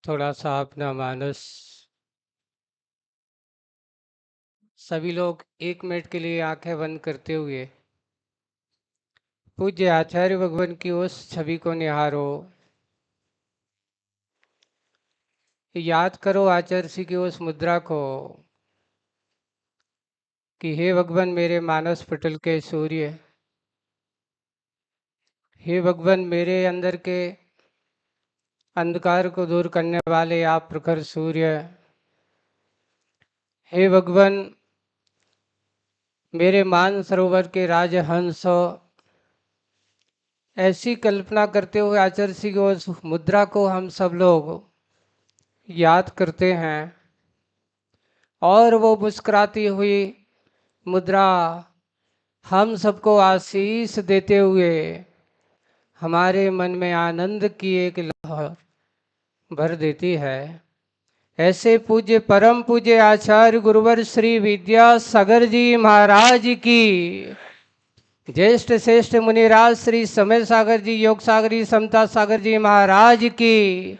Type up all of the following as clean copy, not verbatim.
थोड़ा सा अपना मानस सभी लोग 1 मिनट के लिए आंखें बंद करते हुए पूज्य आचार्य भगवान की उस छवि को निहारो। याद करो आचार्य श्री की उस मुद्रा को कि हे भगवान मेरे मानस पटल के सूर्य, हे भगवान मेरे अंदर के अंधकार को दूर करने वाले आप प्रखर सूर्य, हे भगवान मेरे मान सरोवर के राजहंस। ऐसी कल्पना करते हुए आचार्य श्री की उस मुद्रा को हम सब लोग याद करते हैं और वो मुस्कुराती हुई मुद्रा हम सबको आशीष देते हुए हमारे मन में आनंद की एक लहर भर देती है। ऐसे पूज्य परम पूज्य आचार्य गुरुवर श्री विद्यासागर जी महाराज की, ज्येष्ठ श्रेष्ठ मुनिराज श्री समय सागर जी, योग सागर जी, समता सागर जी महाराज की,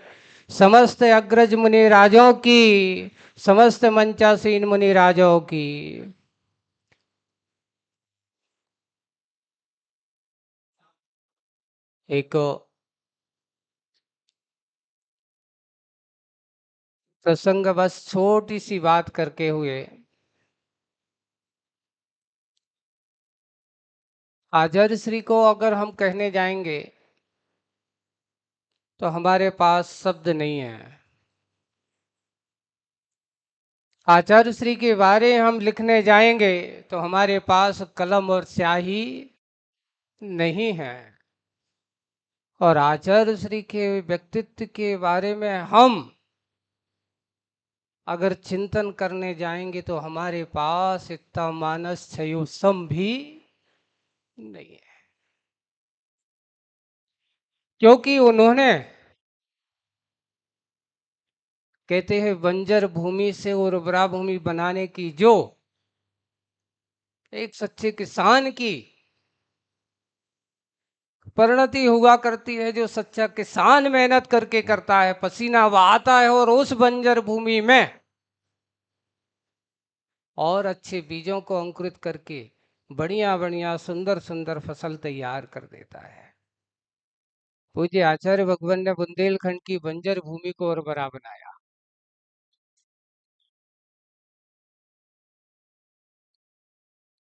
समस्त अग्रज मुनिराजों की, समस्त मंचासीन मुनिराजों की। एक प्रसंग बस छोटी सी बात करके हुए आचार्य श्री को अगर हम कहने जाएंगे तो हमारे पास शब्द नहीं है। आचार्य श्री के बारे हम लिखने जाएंगे तो हमारे पास कलम और स्याही नहीं है। और आचार्य श्री के व्यक्तित्व के बारे में हम अगर चिंतन करने जाएंगे तो हमारे पास इतना मानस छयुसम भी नहीं है, क्योंकि उन्होंने कहते हैं बंजर भूमि से उर्वरा भूमि बनाने की जो एक सच्चे किसान की परिणति हुआ करती है, जो सच्चा किसान मेहनत करके करता है, पसीना बहाता है और उस बंजर भूमि में और अच्छे बीजों को अंकुरित करके बढ़िया बढ़िया सुंदर सुंदर फसल तैयार कर देता है। पूज्य आचार्य भगवान ने बुंदेलखंड की बंजर भूमि को उर्वरा बनाया।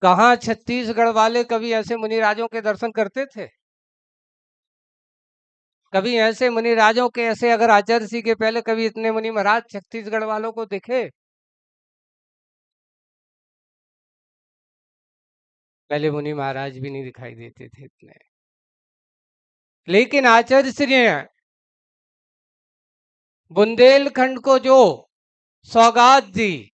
कहाँ छत्तीसगढ़ वाले कभी ऐसे मुनिराजों के दर्शन करते थे? कभी ऐसे मुनिराजों के ऐसे अगर आचार्य जी के पहले कभी इतने मुनि महाराज छत्तीसगढ़ वालों को दिखे? पहले मुनि महाराज भी नहीं दिखाई देते थे इतने, लेकिन आचार्य श्री ने बुंदेलखंड को जो सौगात दी,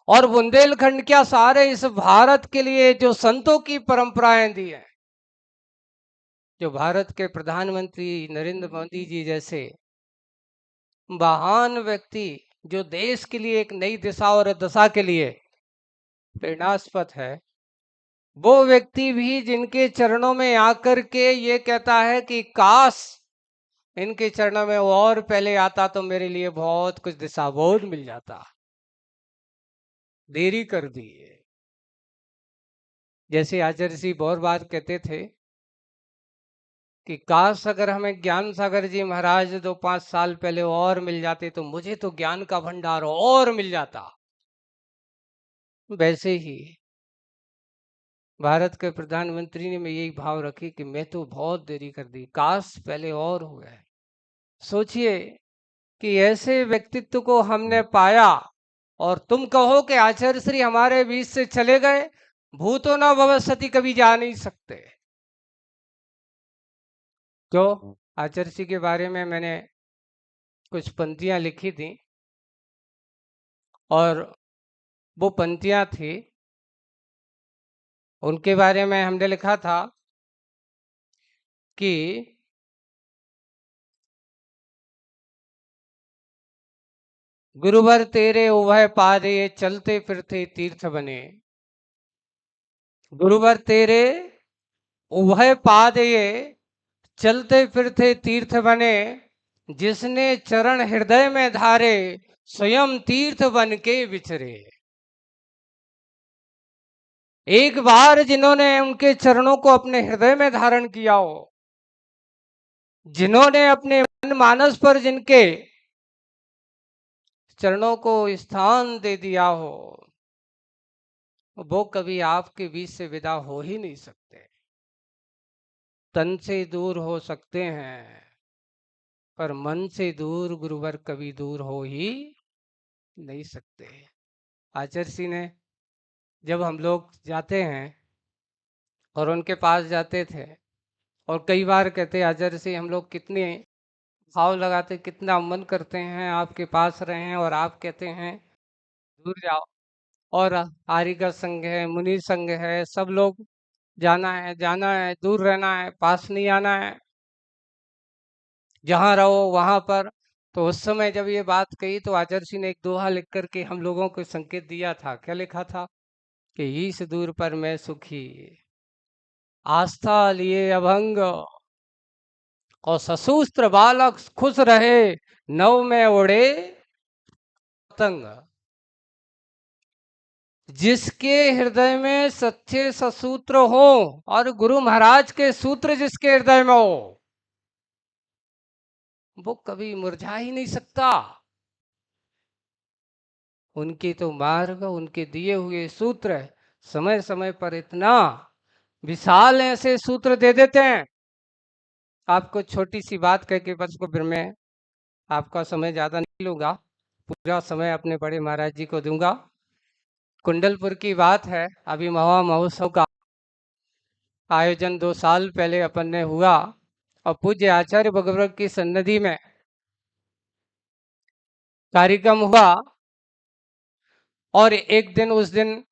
और बुंदेलखंड क्या सारे इस भारत के लिए जो संतों की परंपराएं दी है, जो भारत के प्रधानमंत्री नरेंद्र मोदी जी जैसे महान व्यक्ति जो देश के लिए एक नई दिशा और दशा के लिए प्रेरणास्पद है, वो व्यक्ति भी जिनके चरणों में आकर के ये कहता है कि काश इनके चरणों में वो और पहले आता तो मेरे लिए बहुत कुछ दिशा बोध मिल जाता, देरी कर दी है। जैसे आचार्य जी बहुत बार कहते थे कि काश अगर हमें ज्ञान सागर जी महाराज 2-5 साल पहले और मिल जाते तो मुझे तो ज्ञान का भंडार और मिल जाता। वैसे ही भारत के प्रधानमंत्री ने मैं यही भाव रखी कि मैं तो बहुत देरी कर दी, काश पहले और हो गए। सोचिए कि ऐसे व्यक्तित्व को हमने पाया और तुम कहो कि आचार्य श्री हमारे बीच से चले गए, भूतो न भविष्यति कभी जा नहीं सकते। क्यों? आचार्य श्री के बारे में मैंने कुछ पंक्तियां लिखी थी और वो पंक्तियां थी, उनके बारे में हमने लिखा था कि गुरुवर तेरे उभय पादे चलते फिरते तीर्थ बने। गुरुवर तेरे उभय पाद ये चलते फिरते तीर्थ बने, जिसने चरण हृदय में धारे, स्वयं तीर्थ बन के विचरे। एक बार जिन्होंने उनके चरणों को अपने हृदय में धारण किया हो, जिन्होंने अपने मन मानस पर जिनके चरणों को स्थान दे दिया हो, वो कभी आपके बीच से विदा हो ही नहीं सकते। तन से दूर हो सकते हैं, पर मन से दूर गुरुवर कभी दूर हो ही नहीं सकते। आचार्य ने जब हम लोग जाते हैं और उनके पास जाते थे, और कई बार कहते आचार्य से हम लोग कितने भाव लगाते, कितना मन करते हैं आपके पास रहें, और आप कहते हैं दूर जाओ। और आर्य का संघ है, मुनि संघ है, सब लोग जाना है जाना है, दूर रहना है, पास नहीं आना है, जहाँ रहो वहां पर। तो उस समय जब ये बात कही तो आचार्य ने एक दोहा लिख करके हम लोगों को संकेत दिया था। क्या लिखा था? कि ईश दूर पर मैं सुखी, आस्था लिए अभंग, और सशस्त्र बालक खुश रहे, नव में उड़े पतंग। जिसके हृदय में सच्चे ससूत्र हो, और गुरु महाराज के सूत्र जिसके हृदय में हो, वो कभी मुरझा ही नहीं सकता। उनके तो मार्ग, उनके दिए हुए सूत्र समय समय पर इतना विशाल ऐसे सूत्र दे देते हैं। आपको छोटी सी बात कह के बस को फिर मैं आपका समय ज्यादा नहीं लूंगा, पूरा समय अपने बड़े महाराज जी को दूंगा। कुंडलपुर की बात है, अभी महा महोत्सव का आयोजन 2 साल पहले अपन ने हुआ, और पूज्य आचार्य भगवत की सन्निधि में कार्यक्रम हुआ। और एक दिन, उस दिन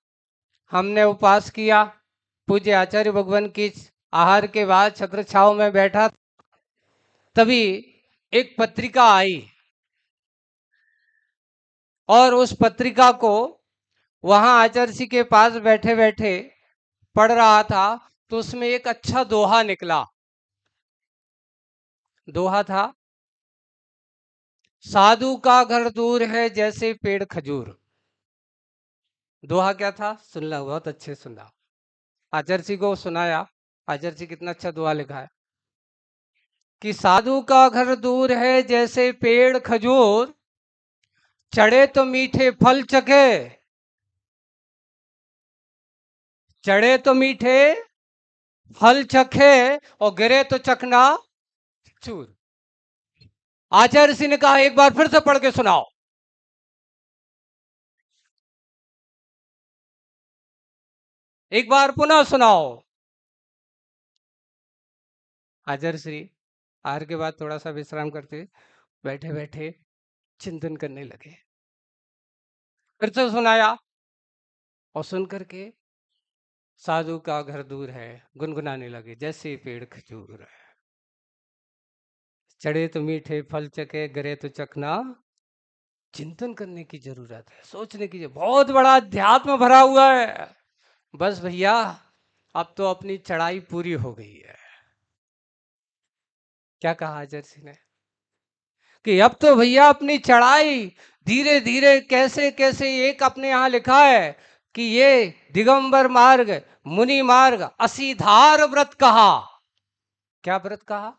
हमने उपवास किया। पूज्य आचार्य भगवान की आहार के बाद छत्र छाव में बैठा, तभी एक पत्रिका आई, और उस पत्रिका को वहां आचार्य जी के पास बैठे बैठे पढ़ रहा था। तो उसमें एक अच्छा दोहा निकला। दोहा था, साधु का घर दूर है जैसे पेड़ खजूर। दोहा क्या था? सुनना, बहुत अच्छे सुना। आचार्य जी को सुनाया। आचार्य जी कितना अच्छा दोहा लिखा है कि साधु का घर दूर है जैसे पेड़ खजूर, चढ़े तो मीठे फल चखे, चढ़े तो मीठे फल चखे, और गिरे तो चकना चूर। आचार्य सिंह ने कहा एक बार फिर से पढ़ के सुनाओ। एक बार पुनः सुनाओ। आचार्य श्री आहार के बाद थोड़ा सा विश्राम करते, बैठे बैठे चिंतन करने लगे। फिर से सुनाया, और सुन करके साधु का घर दूर है गुनगुनाने लगे, जैसे पेड़ खजूर है, चढ़े तो मीठे फल चखे, गिरे तो चकना। चिंतन करने की जरूरत है, सोचने की बहुत बड़ा अध्यात्म भरा हुआ है। बस भैया, अब तो अपनी चढ़ाई पूरी हो गई है। क्या कहा आचार्य सिंह ने? कि अब तो भैया अपनी चढ़ाई धीरे धीरे, कैसे कैसे, एक अपने यहाँ लिखा है कि ये दिगंबर मार्ग, मुनि मार्ग, असीधार व्रत कहा। क्या व्रत कहा?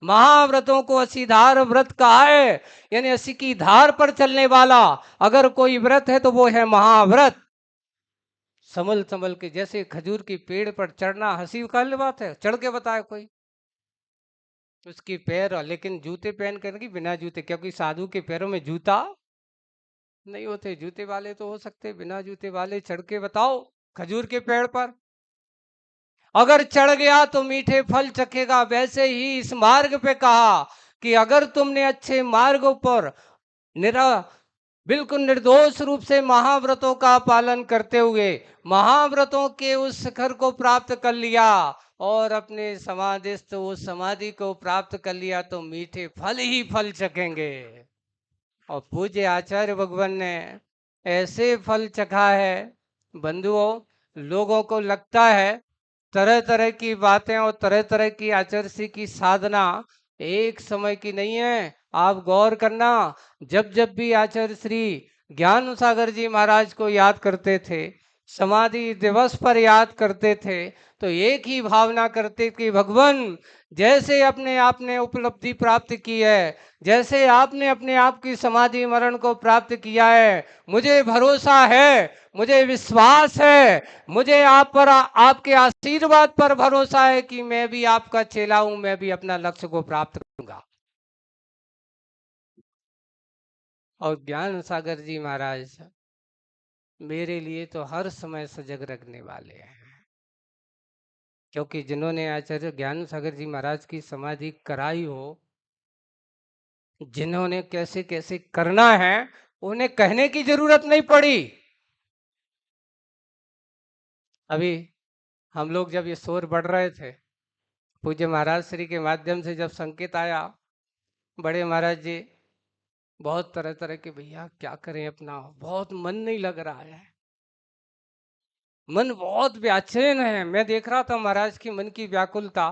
महाव्रतों को असीधार व्रत कहा है, यानी असी की धार पर चलने वाला अगर कोई व्रत है तो वो है महाव्रत। संभल संभल के, जैसे खजूर की पेड़ पर चढ़ना हंसी वाली बात है, चढ़ के बताए कोई उसकी पैर, लेकिन जूते पहन कर की बिना जूते, क्योंकि साधु के पैरों में जूता नहीं होते। जूते वाले तो हो सकते, बिना जूते वाले चढ़ के बताओ खजूर के पेड़ पर। अगर चढ़ गया तो मीठे फल चखेगा। वैसे ही इस मार्ग पे कहा कि अगर तुमने अच्छे मार्गों पर निरा बिल्कुल निर्दोष रूप से महाव्रतों का पालन करते हुए महाव्रतों के उस शिखर को प्राप्त कर लिया, और अपने समाधिस्थ उस समाधि को प्राप्त कर लिया, तो मीठे फल ही फल चखेंगे। और पूज्य आचार्य भगवान ने ऐसे फल चखा है बंधुओं, लोगों को लगता है तरह तरह की बातें और तरह तरह की आचार्य की साधना एक समय की नहीं है। आप गौर करना, जब जब भी आचार्य श्री ज्ञान सागर जी महाराज को याद करते थे, समाधि दिवस पर याद करते थे, तो एक ही भावना करते कि भगवान, जैसे अपने आपने उपलब्धि प्राप्त की है, जैसे आपने अपने आप की समाधि मरण को प्राप्त किया है, मुझे भरोसा है, मुझे विश्वास है, मुझे आप पर आपके आशीर्वाद पर भरोसा है कि मैं भी आपका चेला हूं, मैं भी अपना लक्ष्य को प्राप्त करूंगा। और ज्ञान सागर जी महाराज मेरे लिए तो हर समय सजग रखने वाले हैं, क्योंकि जिन्होंने आचार्य ज्ञान सागर जी महाराज की समाधि कराई हो, जिन्होंने कैसे कैसे करना है, उन्हें कहने की जरूरत नहीं पड़ी। अभी हम लोग जब ये शोर बढ़ रहे थे, पूज्य महाराज श्री के माध्यम से जब संकेत आया, बड़े महाराज जी बहुत तरह तरह के, भैया क्या करें, अपना बहुत मन नहीं लग रहा है, मन बहुत व्याचैन है। मैं देख रहा था महाराज की मन की व्याकुलता।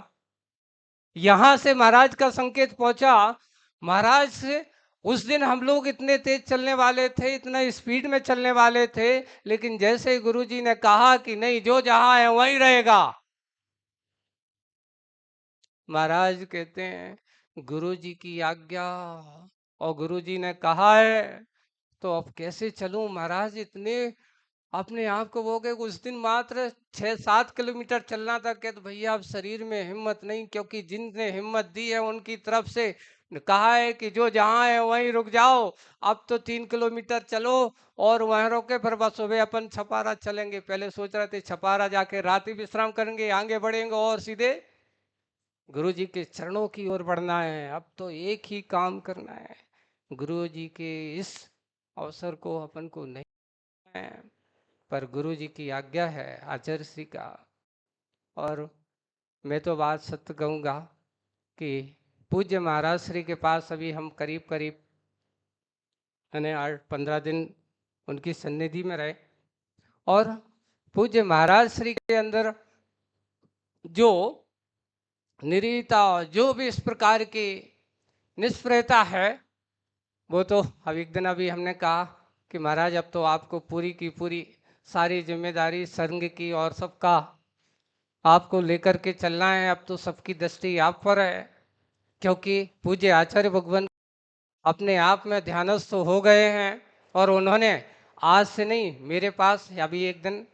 यहां से महाराज का संकेत पहुंचा। महाराज से उस दिन हम लोग इतने तेज चलने वाले थे, इतना स्पीड में चलने वाले थे, लेकिन जैसे गुरुजी ने कहा कि नहीं, जो जहां है वहीं रहेगा, महाराज कहते हैं गुरुजी की आज्ञा और गुरुजी ने कहा है, तो अब कैसे चलूं महाराज। इतने अपने आप को वो गए, उस दिन मात्र 6-7 किलोमीटर चलना था। कहते भैया अब शरीर में हिम्मत नहीं, क्योंकि जिनने हिम्मत दी है उनकी तरफ से कहा है कि जो जहां है वहीं रुक जाओ, अब तो 3 किलोमीटर चलो और वहां रोके, फिर बस सुबह अपन छपारा चलेंगे। पहले सोच रहे थे छपारा जाके रात्रि विश्राम करेंगे, आगे बढ़ेंगे और सीधे गुरु जी के चरणों की ओर बढ़ना है। अब तो एक ही काम करना है, गुरु जी के इस अवसर को अपन को नहीं है, पर गुरु जी की आज्ञा है, आचार्य श्री का। और मैं तो बात सत्य कहूँगा कि पूज्य महाराज श्री के पास अभी हम करीब करीब यानी 8-15 दिन उनकी सन्निधि में रहे, और पूज्य महाराज श्री के अंदर जो निरीता, जो भी इस प्रकार की निष्प्रयता है, वो तो अब एक दिन अभी हमने कहा कि महाराज अब तो आपको पूरी की पूरी सारी जिम्मेदारी संघ की और सबका आपको लेकर के चलना है। अब तो सबकी दृष्टि आप पर है, क्योंकि पूज्य आचार्य भगवान अपने आप में ध्यानस्थ हो गए हैं। और उन्होंने आज से नहीं, मेरे पास अभी एक दिन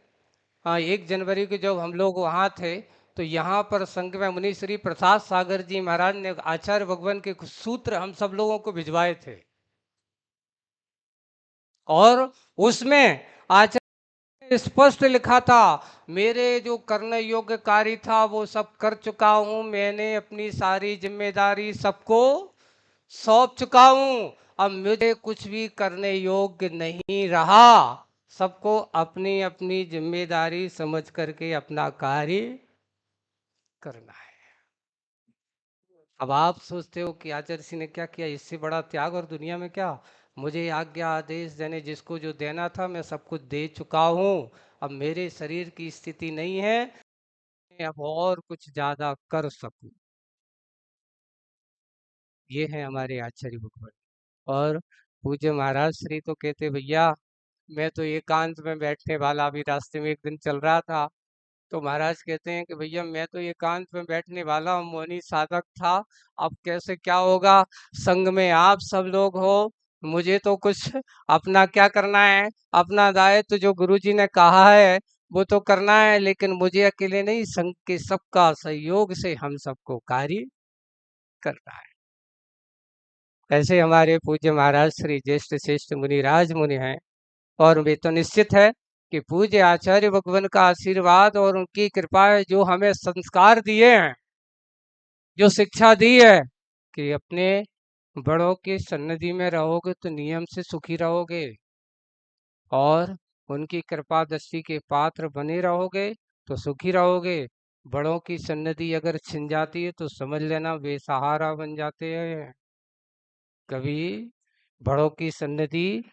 1 जनवरी को जब हम लोग वहाँ थे, तो यहाँ पर संघ में मुनि श्री प्रसाद सागर जी महाराज ने आचार्य भगवान के कुछ सूत्र हम सब लोगों को भिजवाए थे, और उसमें आचार्य स्पष्ट लिखा था, मेरे जो करने योग्य कार्य था वो सब कर चुका हूं, मैंने अपनी सारी जिम्मेदारी सबको सौंप चुका हूं, अब मुझे कुछ भी करने योग्य नहीं रहा। सबको अपनी अपनी जिम्मेदारी समझ करके अपना कार्य करना है। अब आप सोचते हो कि आचार्य सिंह ने क्या किया, इससे बड़ा त्याग और दुनिया में क्या। मुझे आज्ञा आदेश देने, जिसको जो देना था मैं सब कुछ दे चुका हूँ, अब मेरे शरीर की स्थिति नहीं है मैं अब और कुछ ज्यादा कर सकूं। ये है हमारे आचार्य भगवान। और पूज्य महाराज श्री तो कहते भैया मैं तो एकांत में बैठने वाला, अभी रास्ते में एक दिन चल रहा था, तो महाराज कहते हैं कि भैया मैं तो एकांत में बैठने वाला हूँ, मौनी साधक था, अब कैसे क्या होगा, संग में आप सब लोग हो, मुझे तो कुछ अपना क्या करना है, अपना दायित्व जो गुरुजी ने कहा है वो तो करना है, लेकिन मुझे अकेले नहीं, संघ के सबका सहयोग से हम सबको कार्य करना है। ऐसे हमारे पूज्य महाराज श्री ज्येष्ठ श्रेष्ठ मुनिराज मुनि हैं, और वे तो निश्चित है कि पूज्य आचार्य भगवान का आशीर्वाद और उनकी कृपा है, जो हमें संस्कार दिए हैं, जो शिक्षा दी है कि अपने बड़ों की सन्निधि में रहोगे तो नियम से सुखी रहोगे, और उनकी कृपा दृष्टि के पात्र बने रहोगे तो सुखी रहोगे। बड़ों की सन्निधि अगर छिन जाती है तो समझ लेना बेसहारा बन जाते हैं। कभी बड़ों की सन्निधि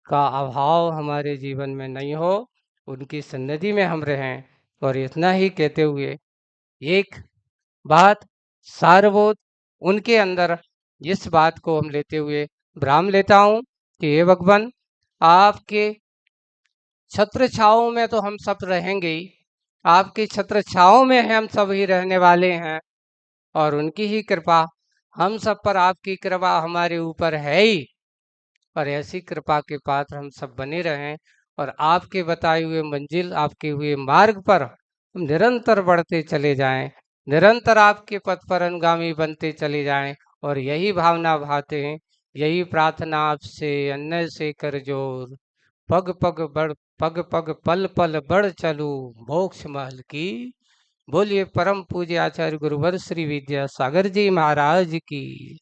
का अभाव हमारे जीवन में नहीं हो, उनकी सन्निधि में हम रहें। और इतना ही कहते हुए एक बात, सारबोध उनके अंदर इस बात को हम लेते हुए भ्राम लेता हूँ कि हे भगवान, आपके छत्र छाओं में तो हम सब रहेंगे ही, आपकी छत्र छाओं में हम सब ही रहने वाले हैं, और उनकी ही कृपा हम सब पर, आपकी कृपा हमारे ऊपर है ही, और ऐसी कृपा के पात्र हम सब बने रहें, और आपके बताए हुए मंजिल, आपके हुए मार्ग पर हम निरंतर बढ़ते चले जाएं, निरंतर आपके पथ पर अनुगामी बनते चले जाएं। और यही भावना भाते हैं, यही प्रार्थना आपसे अन्य से कर जोर, पग पग बढ़, पग पग पल पल बढ़ चलू मोक्ष महल की। बोलिए परम पूज्य आचार्य गुरुवर श्री विद्यासागर जी महाराज की।